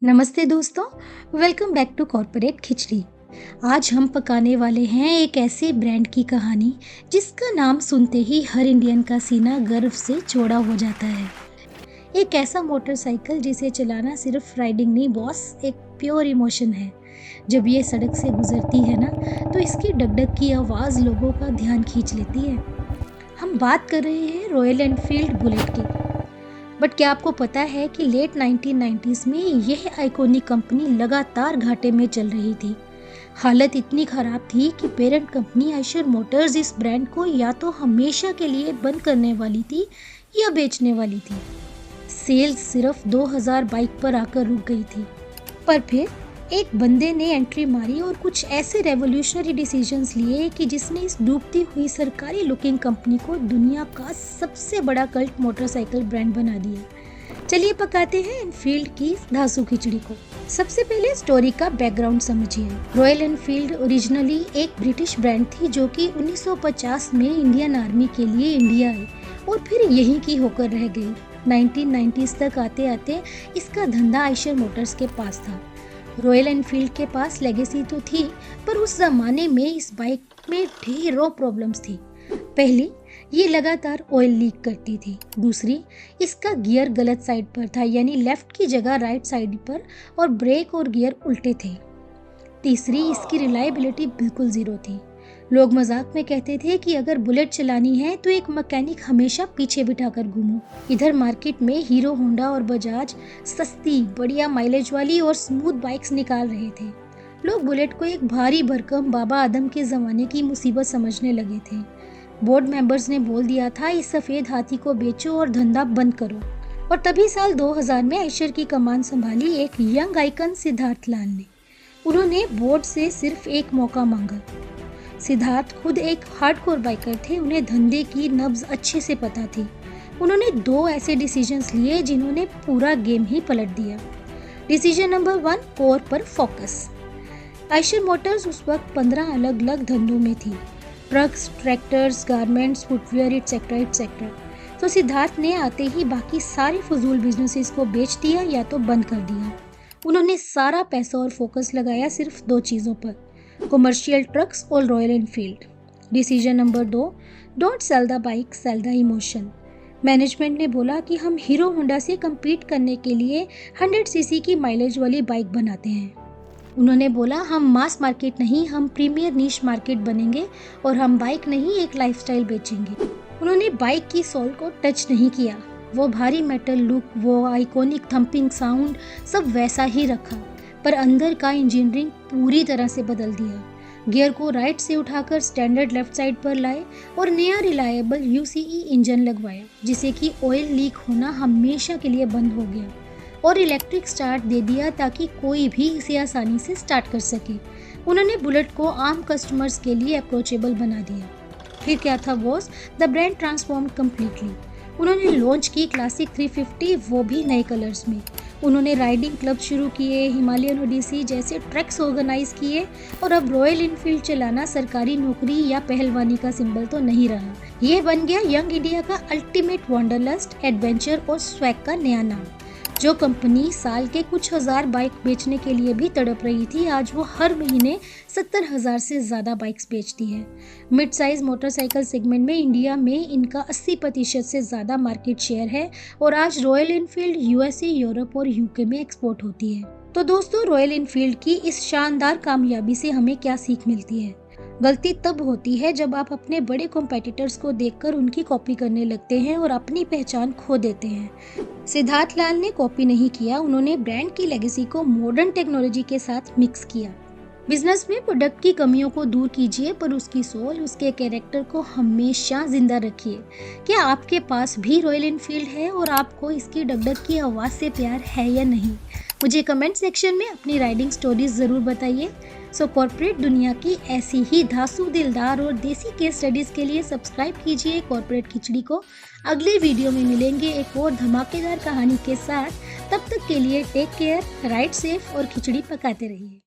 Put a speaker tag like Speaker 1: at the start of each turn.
Speaker 1: नमस्ते दोस्तों, welcome back to corporate खिचड़ी। आज हम पकाने वाले हैं एक ऐसे ब्रांड की कहानी जिसका नाम सुनते ही हर इंडियन का सीना गर्व से चौड़ा हो जाता है। एक ऐसा मोटरसाइकिल जिसे चलाना सिर्फ राइडिंग नहीं बॉस, एक प्योर इमोशन है। जब ये सड़क से गुजरती है ना, तो इसकी डगडग की आवाज़ लोगों का ध्यान खींच लेती है। हम बात कर रहे हैं रॉयल एनफील्ड बुलेट की। बट क्या आपको पता है कि लेट 1990s में यह आइकॉनिक कंपनी लगातार घाटे में चल रही थी। हालत इतनी खराब थी कि पेरेंट कंपनी आयशर मोटर्स इस ब्रांड को या तो हमेशा के लिए बंद करने वाली थी या बेचने वाली थी। सेल्स सिर्फ 2000 बाइक पर आकर रुक गई थी। पर फिर एक बंदे ने एंट्री मारी और कुछ ऐसे रेवोल्यूशनरी डिसीजंस लिए कि जिसने इस डूबती हुई सरकारी लुकिंग कंपनी को दुनिया का सबसे बड़ा कल्ट मोटरसाइकिल ब्रांड बना दिया। चलिए पकाते हैं एनफील्ड की धांसू खिचड़ी को। सबसे पहले स्टोरी का बैकग्राउंड समझिए। रॉयल एनफील्ड ओरिजिनली एक ब्रिटिश ब्रांड थी जो कि 1950 में इंडियन आर्मी के लिए इंडिया आई और फिर यहीं की होकर रह गई। 1990s तक आते आते इसका धंधा आयशर मोटर्स के पास था। रॉयल एनफील्ड के पास लेगेसी तो थी, पर उस ज़माने में इस बाइक में ढेरों प्रॉब्लम्स थी। पहली, ये लगातार ऑयल लीक करती थी। दूसरी, इसका गियर गलत साइड पर था, यानी लेफ्ट की जगह राइट साइड पर, और ब्रेक और गियर उल्टे थे। तीसरी, इसकी रिलायबिलिटी बिल्कुल ज़ीरो थी। लोग मजाक में कहते थे कि अगर बुलेट चलानी है तो एक मैकेनिक हमेशा पीछे बिठाकर घूमो। इधर मार्केट में हीरो होंडा और बजाज सस्ती, बढ़िया माइलेज वाली और स्मूथ बाइक्स निकाल रहे थे। लोग बुलेट को एक भारी भरकम बाबा आदम के ज़माने की मुसीबत समझने लगे थे। बोर्ड मेंबर्स ने बोल दिया था, इस सफ़ेद हाथी को बेचो और धंधा बंद करो। और तभी साल 2000 में आयशर की कमान संभाली एक यंग आइकन सिद्धार्थ लाल ने। उन्होंने बोर्ड से सिर्फ एक मौका मांगा। सिद्धार्थ खुद एक हार्डकोर बाइकर थे, उन्हें धंधे की नब्ज अच्छे से पता थी। उन्होंने दो ऐसे डिसीजंस लिए जिन्होंने पूरा गेम ही पलट दिया। डिसीजन नंबर 1, कोर पर फोकस। आयशर मोटर्स उस वक्त 15 अलग अलग धंधों में थी, trucks, tractors, garments, footwear etcetera etcetera. तो सिद्धार्थ ने आते ही बाकी सारे फजूल बिजनेसेस को बेच दिया या तो बंद कर दिया। उन्होंने सारा पैसा और फोकस लगाया सिर्फ दो चीज़ों पर, कमर्शियल ट्रक्स और Royal Enfield. Decision number 2, don't sell the bike, sell the emotion. Management ने बोला कि हम हीरो होंडा से compete करने के लिए 100 सीसी की माइलेज वाली बाइक बनाते हैं। उन्होंने बोला, हम मास मार्केट नहीं, हम प्रीमियर नीश मार्केट बनेंगे और हम बाइक नहीं, एक लाइफस्टाइल बेचेंगे। उन्होंने बाइक की सोल को टच नहीं किया। वो भारी मेटल लुक, वो आइकॉनिक थम्पिंग साउंड सब वैसा ही रखा, पर अंदर का इंजीनियरिंग पूरी तरह से बदल दिया। गियर को राइट से उठाकर स्टैंडर्ड लेफ्ट साइड पर लाए और नया रिलायबल यूसीई इंजन लगवाया, जिसे कि ऑयल लीक होना हमेशा के लिए बंद हो गया, और इलेक्ट्रिक स्टार्ट दे दिया ताकि कोई भी इसे आसानी से स्टार्ट कर सके। उन्होंने बुलेट को आम कस्टमर्स के लिए अप्रोचेबल बना दिया। फिर क्या था boss, the brand transformed completely. उन्होंने लॉन्च की क्लासिक 350, वो भी नए कलर्स में। उन्होंने राइडिंग क्लब शुरू किए, हिमालयन ओडिसी जैसे ट्रैक्स ऑर्गेनाइज किए, और अब रॉयल एनफील्ड चलाना सरकारी नौकरी या पहलवानी का सिंबल तो नहीं रहा। ये बन गया यंग इंडिया का अल्टीमेट वंडरलस्ट, एडवेंचर और स्वैग का नया नाम। जो कंपनी साल के कुछ हजार बाइक बेचने के लिए भी तड़प रही थी, आज वो हर महीने 70,000 से ज़्यादा बाइक्स बेचती है। मिड साइज मोटरसाइकिल सेगमेंट में इंडिया में इनका 80% से ज़्यादा मार्केट शेयर है, और आज रॉयल एनफील्ड यूएसए, यूरोप और यूके में एक्सपोर्ट होती है। तो दोस्तों, रॉयल एनफील्ड की इस शानदार कामयाबी से हमें क्या सीख मिलती है? गलती तब होती है जब आप अपने बड़े कॉम्पिटिटर्स को देखकर उनकी कॉपी करने लगते हैं और अपनी पहचान खो देते हैं। सिद्धार्थ लाल ने कॉपी नहीं किया, उन्होंने ब्रांड की लेगेसी को मॉडर्न टेक्नोलॉजी के साथ मिक्स किया। बिजनेस में प्रोडक्ट की कमियों को दूर कीजिए, पर उसकी सोल, उसके कैरेक्टर को हमेशा जिंदा रखिए। क्या आपके पास भी रॉयल एनफील्ड है और आपको इसकी डगडग की आवाज़ से प्यार है या नहीं? मुझे कमेंट सेक्शन में अपनी राइडिंग स्टोरीज ज़रूर बताइए। सो कॉर्पोरेट दुनिया की ऐसी ही धांसू, दिलदार और देसी केस स्टडीज़ के लिए सब्सक्राइब कीजिए कॉर्पोरेट खिचड़ी को। अगले वीडियो में मिलेंगे एक और धमाकेदार कहानी के साथ। तब तक के लिए टेक केयर, राइड सेफ और खिचड़ी पकाते रहिए।